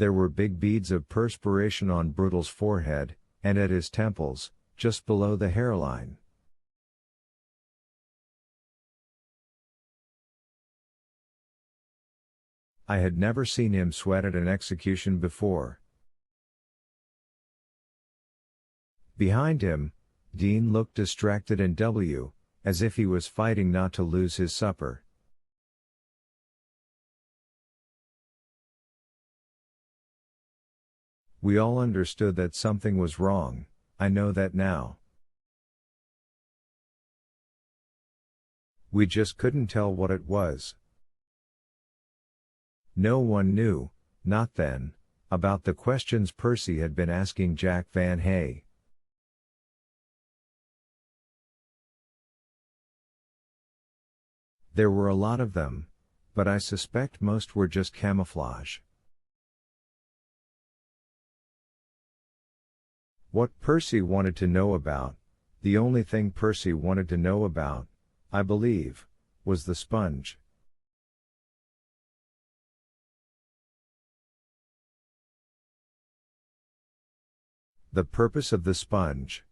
There were big beads of perspiration on Brutal's forehead, and at his temples, just below the hairline. I had never seen him sweat at an execution before. Behind him, Dean looked distracted and as if he was fighting not to lose his supper. We all understood that something was wrong. I know that now. We just couldn't tell what it was. No one knew, not then, about the questions Percy had been asking Jack Van Hay. There were a lot of them, but I suspect most were just camouflage. What Percy wanted to know about, the only thing Percy wanted to know about, I believe, was the sponge. The purpose of the sponge.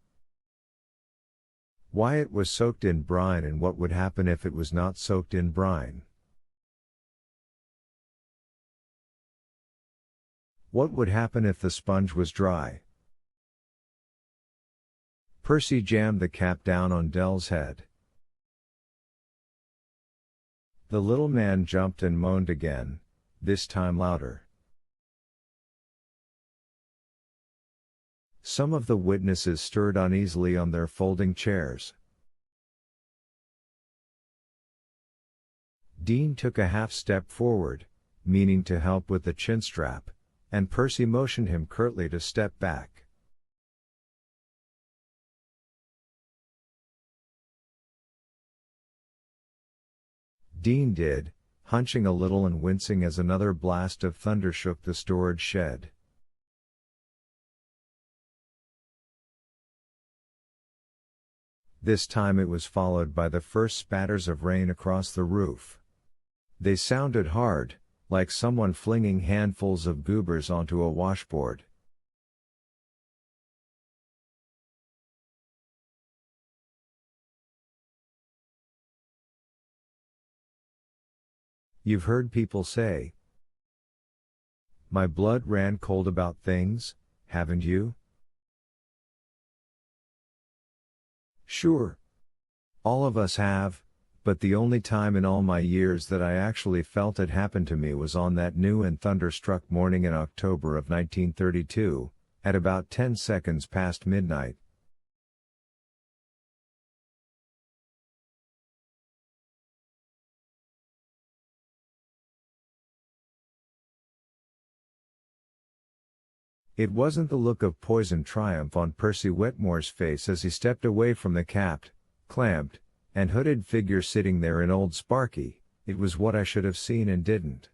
Why it was soaked in brine and what would happen if it was not soaked in brine. What would happen if the sponge was dry? Percy jammed the cap down on Dell's head. The little man jumped and moaned again, this time louder. Some of the witnesses stirred uneasily on their folding chairs. Dean took a half step forward, meaning to help with the chin strap, and Percy motioned him curtly to step back. Dean did, hunching a little and wincing as another blast of thunder shook the storage shed. This time it was followed by the first spatters of rain across the roof. They sounded hard, like someone flinging handfuls of goobers onto a washboard. You've heard people say, "My blood ran cold about things," haven't you? Sure. All of us have, but the only time in all my years that I actually felt it happen to me was on that new and thunderstruck morning in October of 1932, at about 10 seconds past midnight. It wasn't the look of poisoned triumph on Percy Wetmore's face as he stepped away from the capped, clamped, and hooded figure sitting there in Old Sparky. It was what I should have seen and didn't.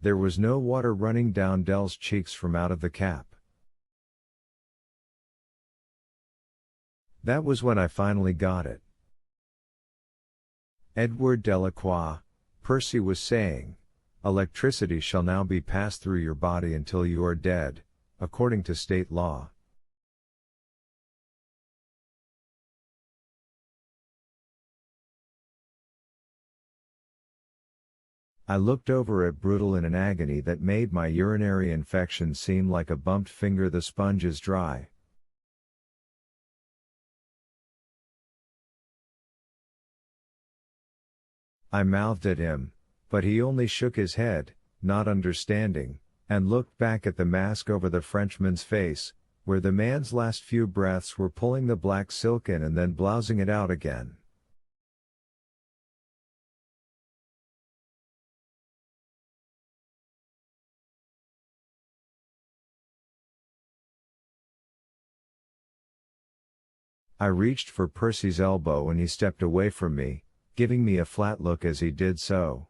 There was no water running down Dell's cheeks from out of the cap. That was when I finally got it. Edward Delacroix, Percy was saying, electricity shall now be passed through your body until you are dead, according to state law. I looked over at Brutal in an agony that made my urinary infection seem like a bumped finger. The sponge is dry. I mouthed at him, but he only shook his head, not understanding, and looked back at the mask over the Frenchman's face, where the man's last few breaths were pulling the black silk in and then blousing it out again. I reached for Percy's elbow and he stepped away from me, giving me a flat look as he did so.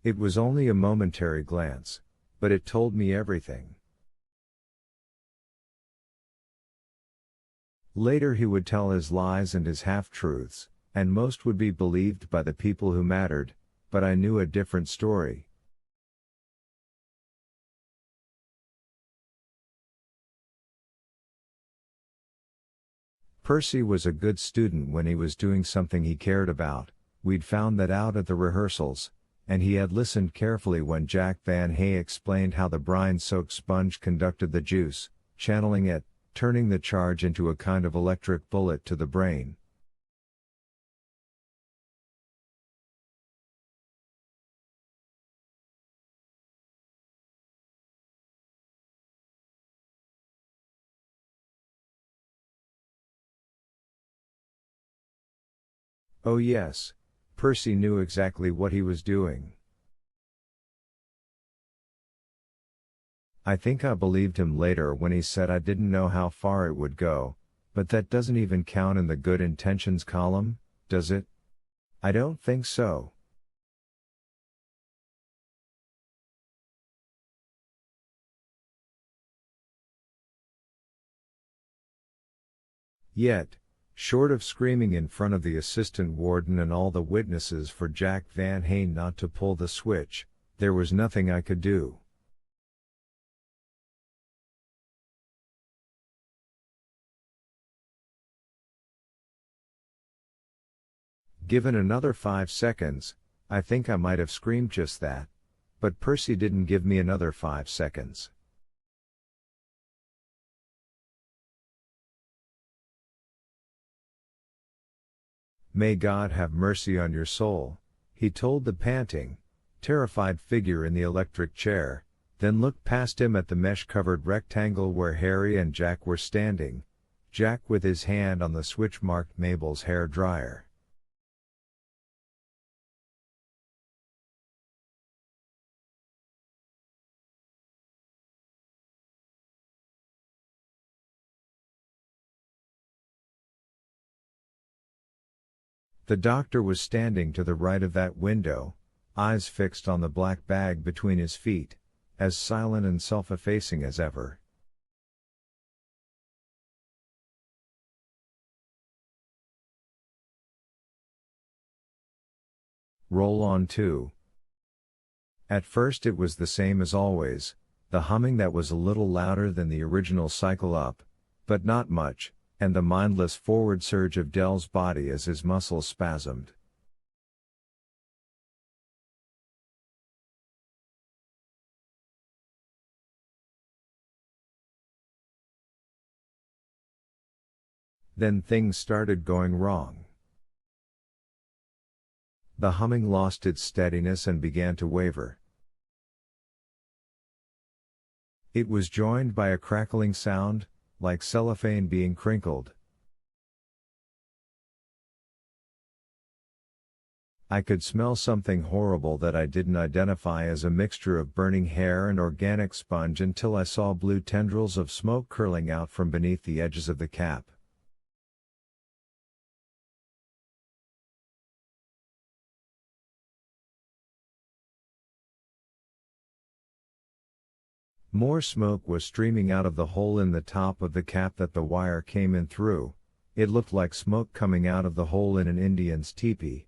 It was only a momentary glance, but it told me everything. Later he would tell his lies and his half-truths, and most would be believed by the people who mattered, but I knew a different story. Percy was a good student when he was doing something he cared about. We'd found that out at the rehearsals, and he had listened carefully when Jack Van Hay explained how the brine-soaked sponge conducted the juice, channeling it, turning the charge into a kind of electric bullet to the brain. Oh yes, Percy knew exactly what he was doing. I think I believed him later when he said I didn't know how far it would go, but that doesn't even count in the good intentions column, does it? I don't think so. Yet, short of screaming in front of the assistant warden and all the witnesses for Jack Van Hay not to pull the switch, there was nothing I could do. Given another 5 seconds, I think I might have screamed just that, but Percy didn't give me another 5 seconds. May God have mercy on your soul, he told the panting, terrified figure in the electric chair, then looked past him at the mesh-covered rectangle where Harry and Jack were standing, Jack with his hand on the switch marked Mabel's hair dryer. The doctor was standing to the right of that window, eyes fixed on the black bag between his feet, as silent and self-effacing as ever. Roll on 2. At first it was the same as always, the humming that was a little louder than the original cycle up, but not much, and the mindless forward surge of Dell's body as his muscles spasmed. Then things started going wrong. The humming lost its steadiness and began to waver. It was joined by a crackling sound, like cellophane being crinkled. I could smell something horrible that I didn't identify as a mixture of burning hair and organic sponge until I saw blue tendrils of smoke curling out from beneath the edges of the cap. More smoke was streaming out of the hole in the top of the cap that the wire came in through. It looked like smoke coming out of the hole in an Indian's teepee.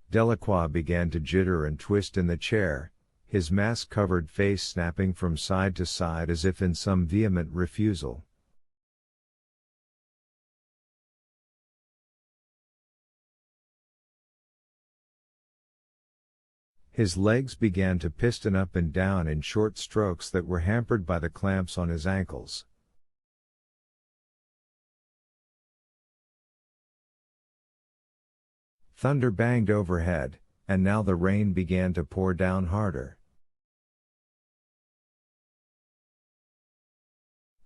Delacroix began to jitter and twist in the chair, his mask-covered face snapping from side to side as if in some vehement refusal. His legs began to piston up and down in short strokes that were hampered by the clamps on his ankles. Thunder banged overhead, and now the rain began to pour down harder.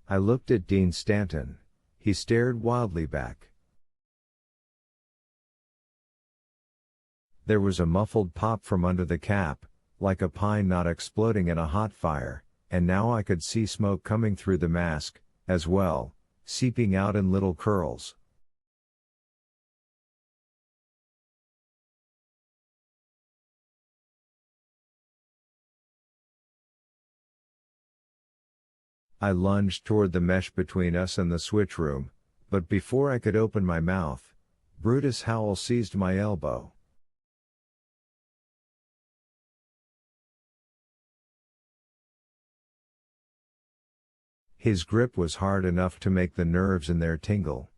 I looked at Dean Stanton. He stared wildly back. There was a muffled pop from under the cap, like a pine knot exploding in a hot fire, and now I could see smoke coming through the mask, as well, seeping out in little curls. I lunged toward the mesh between us and the switch room, but before I could open my mouth, Brutus Howell seized my elbow. His grip was hard enough to make the nerves in there tingle.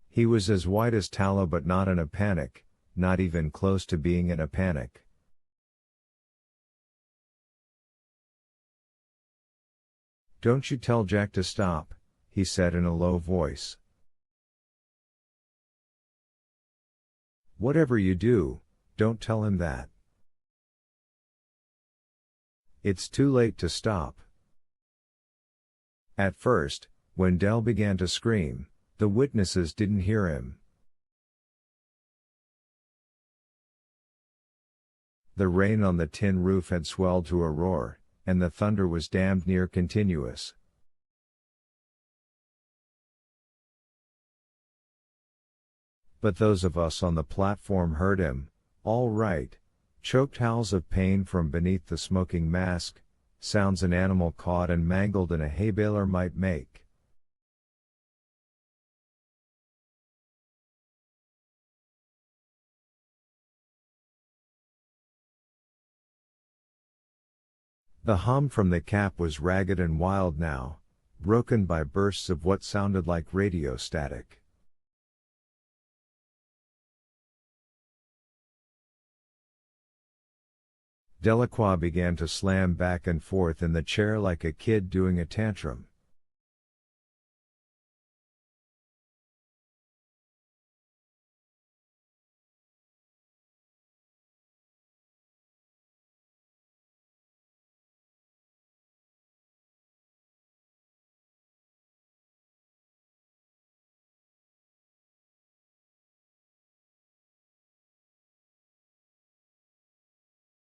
He was as white as tallow but not in a panic, not even close to being in a panic. "Don't you tell Jack to stop," he said in a low voice. "Whatever you do, don't tell him that. It's too late to stop." At first, when Dell began to scream, the witnesses didn't hear him. The rain on the tin roof had swelled to a roar, and the thunder was damned near continuous. But those of us on the platform heard him, all right. Choked howls of pain from beneath the smoking mask, sounds an animal caught and mangled in a hay baler might make. The hum from the cap was ragged and wild now, broken by bursts of what sounded like radio static. Delacroix began to slam back and forth in the chair like a kid doing a tantrum.